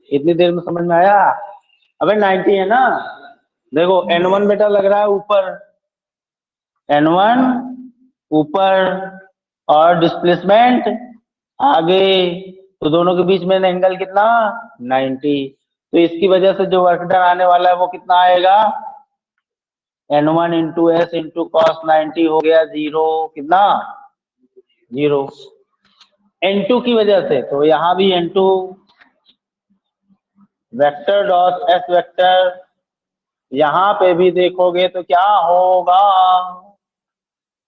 इतनी देर में समझ में आया? अबे 90 है ना। देखो N1 बेटा लग रहा है ऊपर, N1 ऊपर, और डिस्प्लेसमेंट आगे, तो दोनों के बीच में एंगल कितना? 90। तो इसकी वजह से जो वर्क डन आने वाला है वो कितना आएगा? N1 into S into cos 90 हो गया 0, कितना? 0। N2 की वजह से, तो यहां भी N2 vector dot S vector, यहां पे भी देखोगे तो क्या होगा?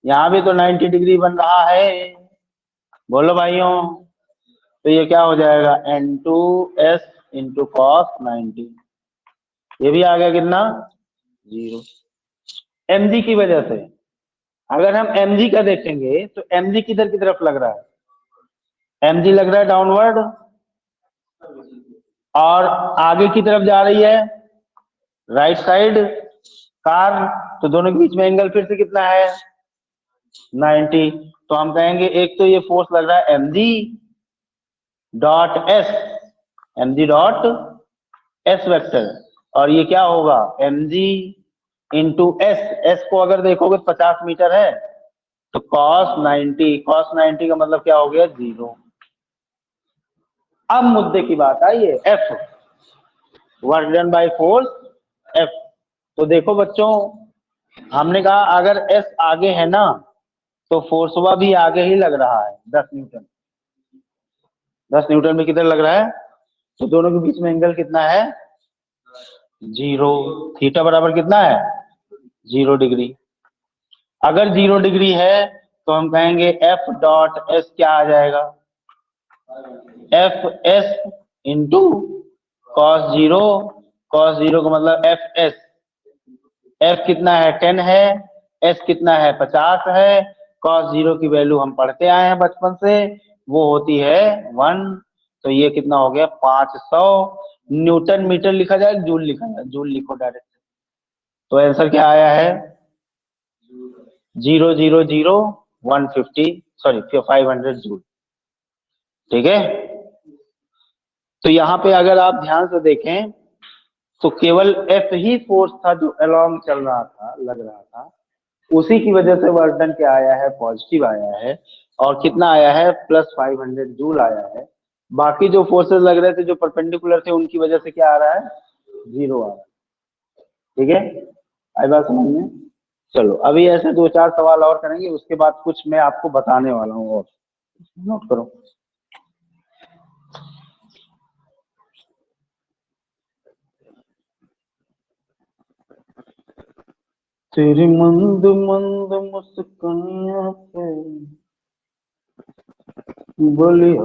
यहां भी तो 90 डिग्री बन रहा है। बोलो भाइयों, तो ये क्या हो जाएगा? N2S इंटू कॉस 90, ये भी आ गया कितना? 0। mg की वजह से, अगर हम mg का देखेंगे तो mg किधर की तरफ लग रहा है? mg लग रहा है डाउनवर्ड, और आगे की तरफ जा रही है राइट साइड कार, तो दोनों के बीच में एंगल फिर से कितना है? 90। तो हम कहेंगे एक तो ये फोर्स लग रहा है mg dot S, mg dot S vector, और ये क्या होगा? mg इंटू एस, एस को अगर देखोगे 50 मीटर है, तो cos 90, cos 90 का मतलब क्या हो गया? 0। अब मुद्दे की बात आई है, F, work done by force F। तो देखो बच्चों, हमने कहा अगर S आगे है ना, तो फोर्सवा भी आगे ही लग रहा है, 10 न्यूटन। 10 न्यूटन में किधर लग रहा है? तो दोनों के बीच में एंगल कितना है? 0। थीटा बराबर कितना है? 0 डिग्री। अगर 0 डिग्री है तो हम कहेंगे F डॉट S क्या आ जाएगा? F S into cos 0, cos 0 का मतलब एफ एस, एफ कितना है? 10 है, एस कितना है? 50 है, कॉस 0 की वैल्यू हम पढ़ते आए हैं बचपन से, वो होती है 1। तो ये कितना हो गया? 500 न्यूटन मीटर लिखा जाए, जूल लिखा जाए? जूल लिखो डायरेक्ट। तो आंसर क्या आया है? 0000150, सॉरी 500 जूल। ठीक है, तो यहाँ पे अगर आप ध्यान से देखें तो केवल एफ ही फोर्स था जो अलोंग चल रहा था, लग रहा था, उसी की वजह से वर्क डन क्या आया है? पॉजिटिव आया है। और कितना आया है? प्लस 500 जूल आया है। बाकी जो फोर्सेस लग रहे थे जो परपेंडिकुलर थे, उनकी वजह से क्या आ रहा है? 0 आ रहा है। ठीक है, आई बात समझ में? चलो अभी ऐसे 2-4 सवाल और करेंगे, उसके बाद कुछ मैं आपको बताने वाला हूँ, और नोट करो। तेरी मंद मंद मुस्कान पे बोलिया,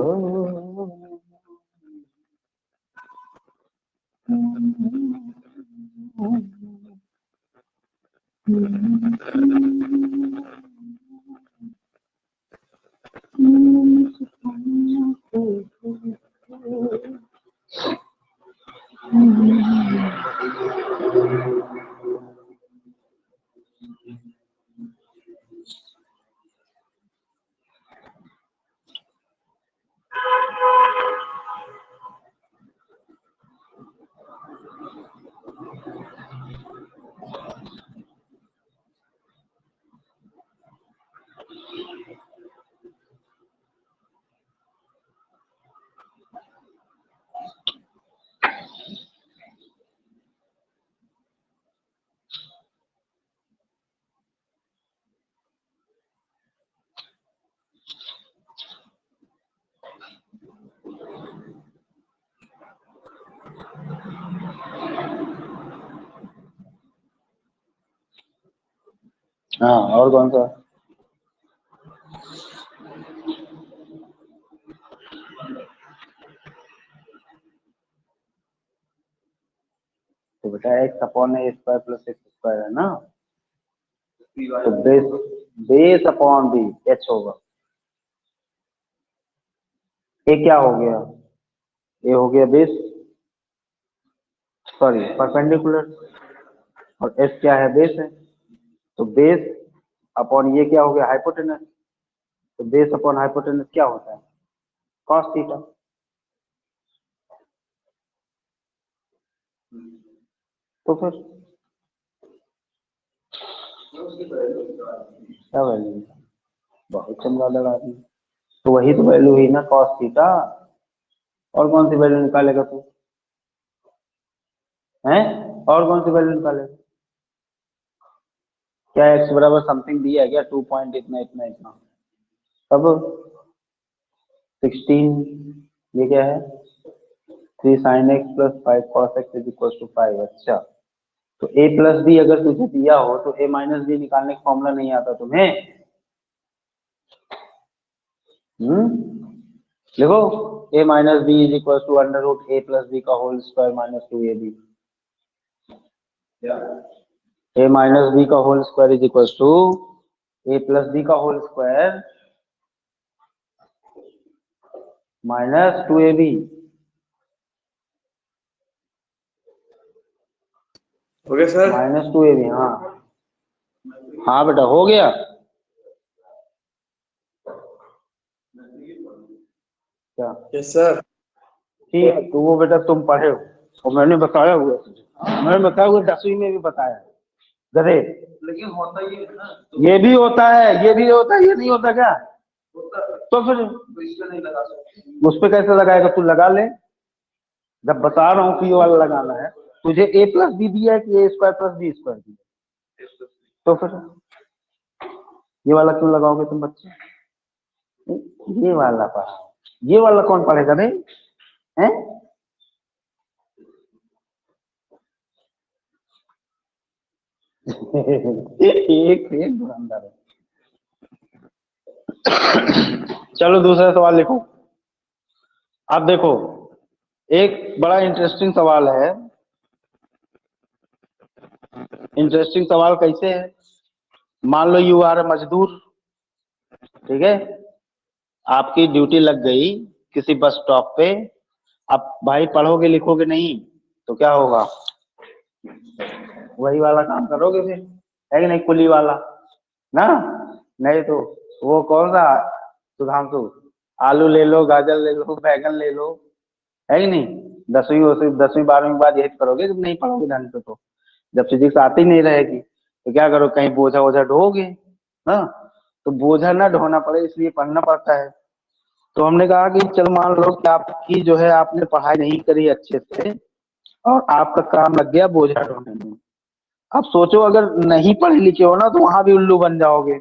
हाँ, और कौन सा? तो बेटा x upon A square plus x square है ना, तो base base upon B H होगा। ए क्या हो गया? ए हो गया बेस, सॉरी परपेंडिकुलर, और एस क्या है? बेस है। तो बेस अपॉन ये क्या हो गया? हाइपोटेनस। तो बेस अपॉन हाइपोटेनस क्या होता है? Cos theta. तो फिर क्या वैल्यू? बहुत चमगा लगा दी। तो वही तो वैल्यू हुई ना कॉस थीटा। और कौन सी वैल्यू निकालेगा तू? हैं? और कौन सी वैल्यू निकालेगा? क्या एक्स बराबर समथिंग दिया है क्या? 2 पॉइंट इतना इतना इतना, तब 16, ये क्या है? 3 sin x plus 5 cos x is equal to 5। अच्छा, तो a प्लस बी अगर तुझे दिया हो तो a माइनस बी निकालने का फॉर्मूला नहीं आता तुम्हें? देखो, a minus B is equal to under root A plus B का whole square minus 2ab। a minus B का whole square is equal to a plus B का whole square minus 2ab। Okay sir. Minus 2ab, हाँ। हाँ बेटा, हो गया। क्या? Yes sir. ठीक है, तो वो बेटा तुम पढ़े हो और मैंने बताया हुआ है तुझे। मैंने बताया हुआ 10वीं में भी बताया है, गधे। लेकिन होता ये है ना, ये भी होता है, ये भी होता है, ये नहीं होता क्या? तो फिर नहीं लगा सकते उस पर कैसे लगाएगा? तू लगा ले। जब बता रहा हूँ कि ये वाला लगाना है, तुझे ए प्लस बी दिया है कि ए स्क्वायर प्लस बी स्क्वायर दिया? तो फिर ये वाला क्यों लगाओगे तुम बच्चे? ये वाला पढ़ा, ये वाला कौन पढ़ेगा नहीं? हैं? एक धुरंधर है। चलो दूसरा सवाल लिखो। अब देखो, एक बड़ा इंटरेस्टिंग सवाल है। इंटरेस्टिंग सवाल कैसे है? मान लो यू आर मजदूर, ठीक है, आपकी ड्यूटी लग गई किसी बस स्टॉप पे। अब भाई पढ़ोगे लिखोगे नहीं तो क्या होगा? वही वाला काम करोगे फिर, है कि नहीं? कुली वाला ना। नहीं तो वो कौन सा सुधांशु, आलू ले लो, गाजर ले लो, बैगन ले लो, है कि नहीं? 10वीं 12वीं के बाद यही करोगे जब नहीं पढ़ोगे ढंग से। तो जब फिजिक्स आती नहीं रहेगी तो क्या करो? कहीं बोझा वोझा ढोगे ना, तो बोझा ना ढोना पड़े इसलिए पढ़ना पड़ता है। तो हमने कहा कि चल मान लो कि आपकी जो है आपने पढ़ाई नहीं करी अच्छे से और आपका काम लग गया बोझा ढोने में। अब सोचो अगर नहीं पढ़े लिखे हो ना तो वहां भी उल्लू बन जाओगे।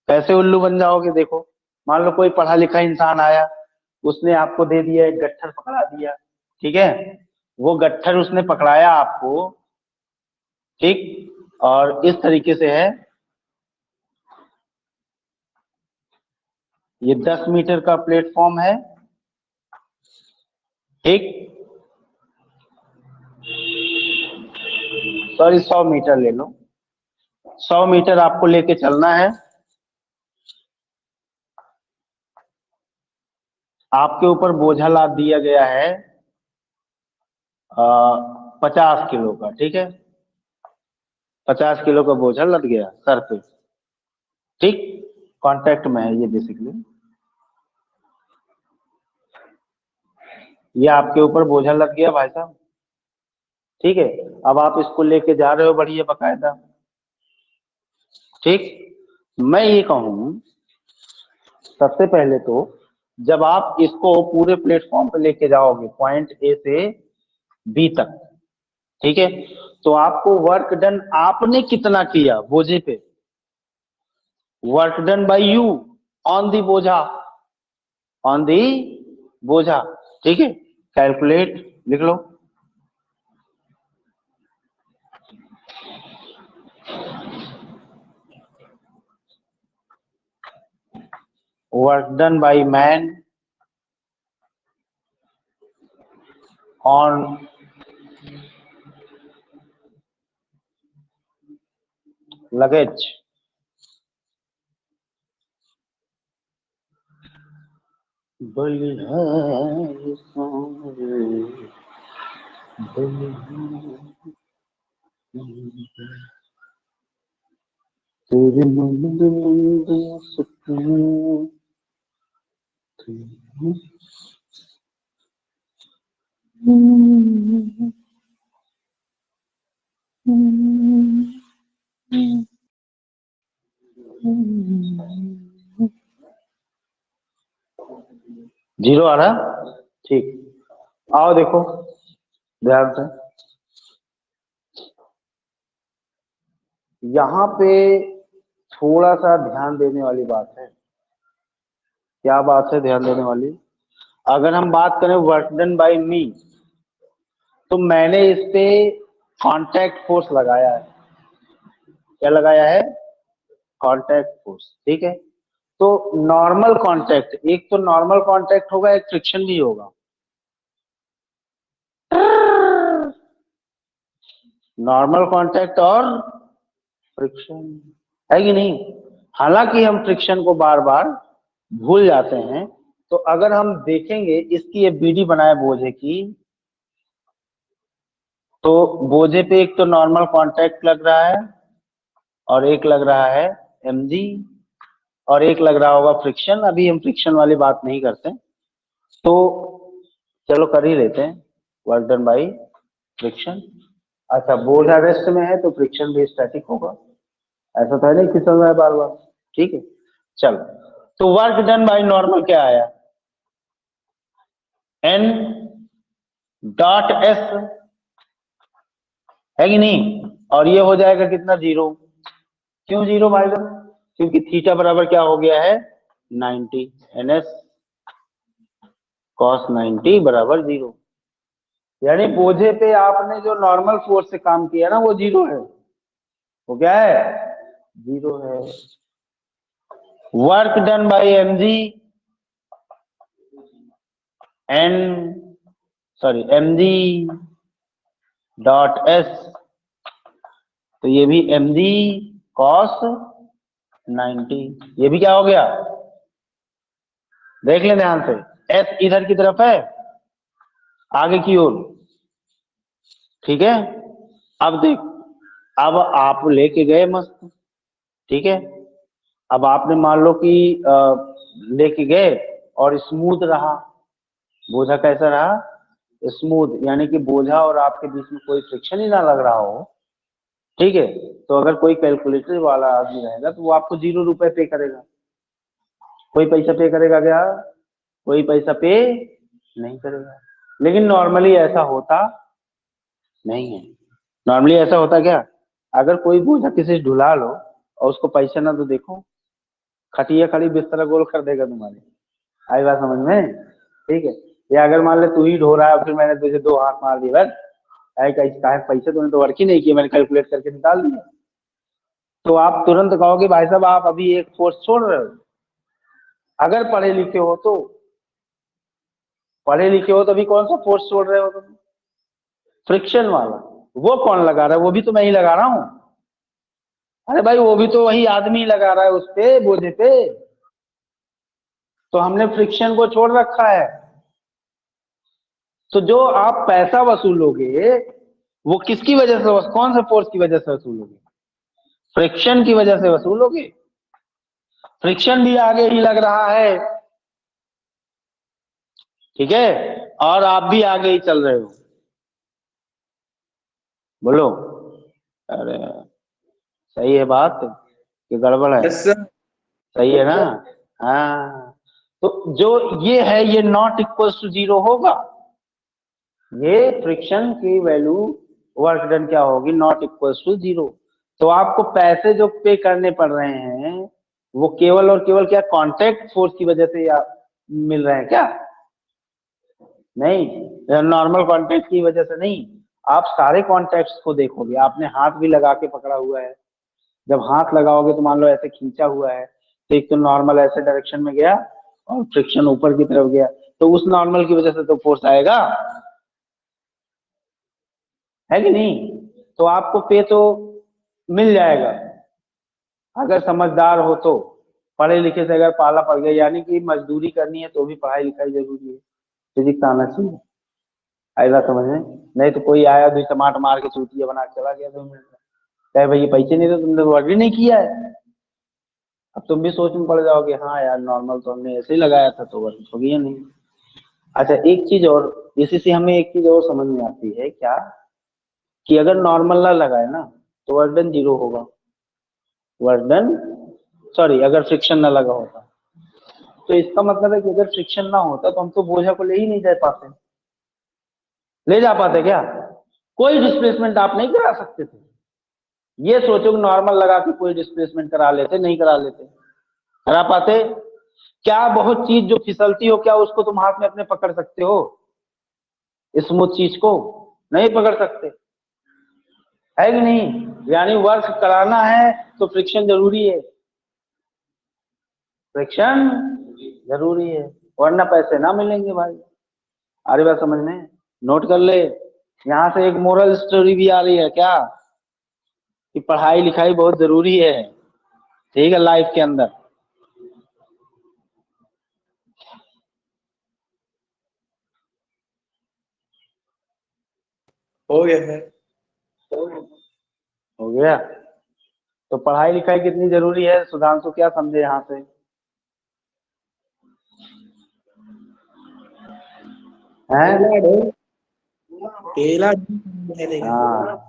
कैसे उल्लू बन जाओगे? देखो, मान लो कोई पढ़ा लिखा इंसान आया, उसने आपको दे दिया एक गट्ठर पकड़ा दिया, ठीक है, वो गट्ठर उसने पकड़ाया आपको, ठीक, और इस तरीके से है, ये 10 मीटर का प्लेटफॉर्म है, ठीक, सॉरी 100 मीटर ले लो, 100 मीटर आपको लेके चलना है। आपके ऊपर बोझा लाद दिया गया है 50 किलो का, ठीक है, 50 किलो का बोझा लद गया सर पे, ठीक, कांटेक्ट में है ये बेसिकली, ये आपके ऊपर बोझा लग गया भाई साहब, ठीक है। अब आप इसको लेके जा रहे हो बढ़िया बकायदा, ठीक। मैं ये कहूँ, सबसे पहले तो जब आप इसको पूरे प्लेटफॉर्म पे लेके जाओगे पॉइंट ए से बी तक, ठीक है, तो आपको वर्क डन आपने कितना किया बोझे पे? Work done by you on the बोझा, ऑन दी बोझा, ठीक है। कैलकुलेट लिख लो। Work done by man on luggage बलिहारी सारे तेरे मंद सपनों जीरो आ रहा। ठीक, आओ देखो ध्यान से, यहाँ पे थोड़ा सा ध्यान देने वाली बात है। क्या बात है ध्यान देने वाली? अगर हम बात करें वर्क डन बाय मी, तो मैंने इस पे कांटेक्ट फोर्स लगाया है। क्या लगाया है? कांटेक्ट फोर्स, ठीक है। तो नॉर्मल कांटेक्ट, एक तो नॉर्मल कांटेक्ट होगा, एक फ्रिक्शन भी होगा। नॉर्मल कांटेक्ट और फ्रिक्शन, है कि नहीं? हालांकि हम फ्रिक्शन को बार बार भूल जाते हैं। तो अगर हम देखेंगे, इसकी ये बीडी बनाए बोझे की, तो बोझे पे एक तो नॉर्मल कांटेक्ट लग रहा है और एक लग रहा है mg और एक लग रहा होगा फ्रिक्शन। अभी हम फ्रिक्शन वाली बात नहीं करते, तो चलो कर ही लेते हैं, वर्क डन बाई फ्रिक्शन। अच्छा, बोझा रेस्ट में है तो फ्रिक्शन भी स्टैटिक होगा, ऐसा तो है नहीं फिसल रहा है बार बार, ठीक है। चलो, तो वर्क डन बाई नॉर्मल क्या आया? n डॉट एस, है कि नहीं? और ये हो जाएगा कितना? जीरो। क्यों जीरो भाई लोग? क्योंकि थीटा बराबर क्या हो गया है? 90, ns cos 90 बराबर जीरो। यानी बोझे पे आपने जो नॉर्मल फोर्स से काम किया ना, वो जीरो है। वो क्या है? जीरो है। Work done bye mg mg dot S, तो ये भी mg cos 90, ये भी क्या हो गया? देख लें ध्यान से, एस इधर की तरफ है, आगे की ओर, ठीक है। अब देख, अब आप लेके गए मस्त, ठीक है। अब आपने मान लो कि लेके गए और स्मूथ रहा, बोझा कैसा रहा? स्मूथ, यानी कि बोझा और आपके बीच में कोई फ्रिक्शन ही ना लग रहा हो, ठीक है। तो अगर कोई कैलकुलेटर वाला आदमी रहेगा तो वो आपको 0 रुपए पे करेगा। कोई पैसा पे करेगा क्या? कोई पैसा पे नहीं करेगा। लेकिन नॉर्मली ऐसा होता नहीं है। नॉर्मली ऐसा होता क्या? अगर कोई बोझा किसी से ढुला लो और उसको पैसा ना, तो देखो खटिया खड़ी बिस्तर गोल कर देगा तुम्हारे। आई बात समझ में? ठीक है। या अगर मान ले तू ही ढो रहा है, फिर मैंने तुझे 2 हाथ मार दिया, बस पैसे तूने तो वर्क ही नहीं किए, मैंने कैलकुलेट करके निकाल दिया, तो आप तुरंत कहोगे भाई साहब आप अभी एक फोर्स छोड़ रहे हो। अगर पढ़े लिखे हो तो, पढ़े लिखे हो तो अभी कौन सा फोर्स छोड़ रहे हो तुम? फ्रिक्शन वाला। वो कौन लगा रहा है? वो भी तो मैं ही लगा रहा हूं। अरे भाई, वो भी तो वही आदमी लगा रहा है उस पे, बोझे पे। तो हमने फ्रिक्शन को छोड़ रखा है। तो जो आप पैसा वसूलोगे वो किसकी वजह से, कौन से फोर्स की वजह से वसूलोगे? फ्रिक्शन की वजह से वसूलोगे। फ्रिक्शन भी आगे ही लग रहा है, ठीक है, और आप भी आगे ही चल रहे हो। बोलो, अरे सही है बात कि गड़बड़ है? Yes sir. सही है ना? हाँ, तो जो ये है ये नॉट इक्वल टू जीरो होगा। ये फ्रिक्शन की वैल्यू वर्क डन क्या होगी? Not equal to zero. तो आपको पैसे जो पे करने पड़ रहे हैं वो केवल और केवल क्या कांटेक्ट फोर्स की वजह से या मिल रहे हैं क्या? नहीं, नॉर्मल कांटेक्ट की वजह से नहीं। आप सारे कॉन्टेक्ट्स को देखोगे, आपने हाथ भी लगा के पकड़ा हुआ है, जब हाथ लगाओगे तो मान लो ऐसे खींचा हुआ है, तो एक तो नॉर्मल ऐसे डायरेक्शन में गया और फ्रिक्शन ऊपर की तरफ गया, तो उस नॉर्मल की वजह से तो फोर्स आएगा, है कि नहीं? तो आपको पे तो मिल जाएगा अगर समझदार हो तो। पढ़े लिखे से अगर पाला पड़ गया, यानी कि मजदूरी करनी है तो भी पढ़ाई लिखाई जरूरी है, फिजिक्स आना चाहिए, ऐसा समझ में। नहीं तो कोई आया भी टमाटर मार के चूतिया बना के चला गया 2 मिनट में, कहे भाई ये पैसे नहीं थे, तुमने वर्क भी नहीं किया है। अब तुम भी सोच में पड़ जाओगे, हाँ यार नॉर्मल तो हमने ऐसे ही लगाया था तो वर्क हो गया नहीं। अच्छा एक चीज और, इसी से हमें एक चीज और समझ में आती है क्या, कि अगर नॉर्मल ना लगाए ना तो वर्क डन 0 होगा। वर्क डन, सॉरी, अगर फ्रिक्शन ना लगा होता, तो इसका मतलब है कि अगर फ्रिक्शन ना होता तो हम तो बोझा को ले ही नहीं जा पाते। ले जा पाते क्या? कोई डिस्प्लेसमेंट आप नहीं करा सकते थे। ये सोचो कि नॉर्मल लगा के कोई डिस्प्लेसमेंट करा लेते, नहीं करा लेते, करा पाते क्या? बहुत चीज जो फिसलती हो क्या उसको तुम हाथ में अपने पकड़ सकते हो? स्मूथ चीज को नहीं पकड़ सकते, है कि नहीं? यानी वर्क कराना है तो फ्रिक्शन जरूरी है, फ्रिक्शन जरूरी है, वरना पैसे ना मिलेंगे भाई। अरे बात समझ में, नोट कर ले। यहाँ से एक मोरल स्टोरी भी आ रही है क्या, कि पढ़ाई लिखाई बहुत जरूरी है, ठीक है, लाइफ के अंदर। हो गया है। हो गया? तो पढ़ाई लिखाई कितनी जरूरी है, सुधांशु क्या समझे यहाँ से? हैं? केला ढो, केला ढो। हाँ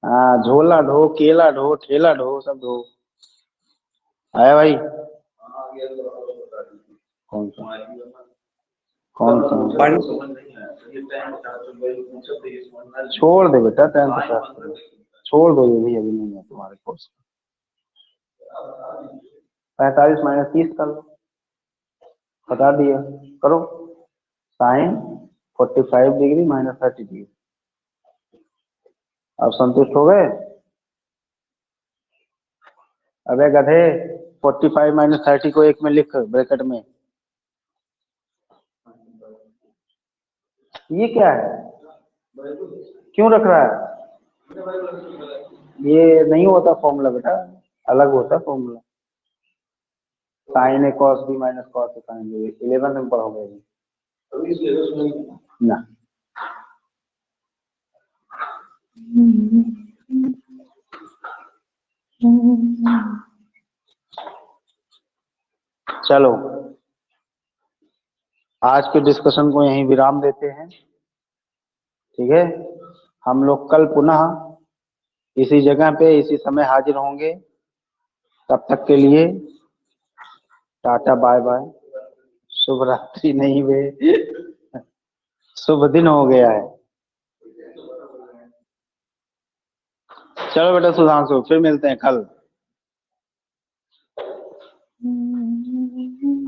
हाँ, झोला ढो, केला ढो, ठेला ढो, सब ढो। आया भाई? कौन सा? कौन सा? छोड़ दे बेटा, 10th क्लास छोड़ दो, ये भी अभी नहीं है तुम्हारे कोर्स। 45 - 30 कर लो, बता दिया, करो। Sine 45 degree -30 degree. अब संतुष्ट हो गए? अबे गधे, 45 - 30 को एक में लिख ब्रैकेट में। ये क्या है, क्यों रख रहा है? ये नहीं होता फॉर्मूला बेटा, अलग होता formula. Sign A cos B minus cos A sine B, 11 में पढ़ोगे ना। चलो आज के डिस्कशन को यहीं विराम देते हैं, ठीक है? हम लोग कल पुनः इसी जगह पे इसी समय हाजिर होंगे। तब तक के लिए टाटा बाय बाय, शुभ रात्रि नहीं वे, शुभ दिन हो गया है। चलो बेटा सुधांशु, फिर मिलते हैं कल।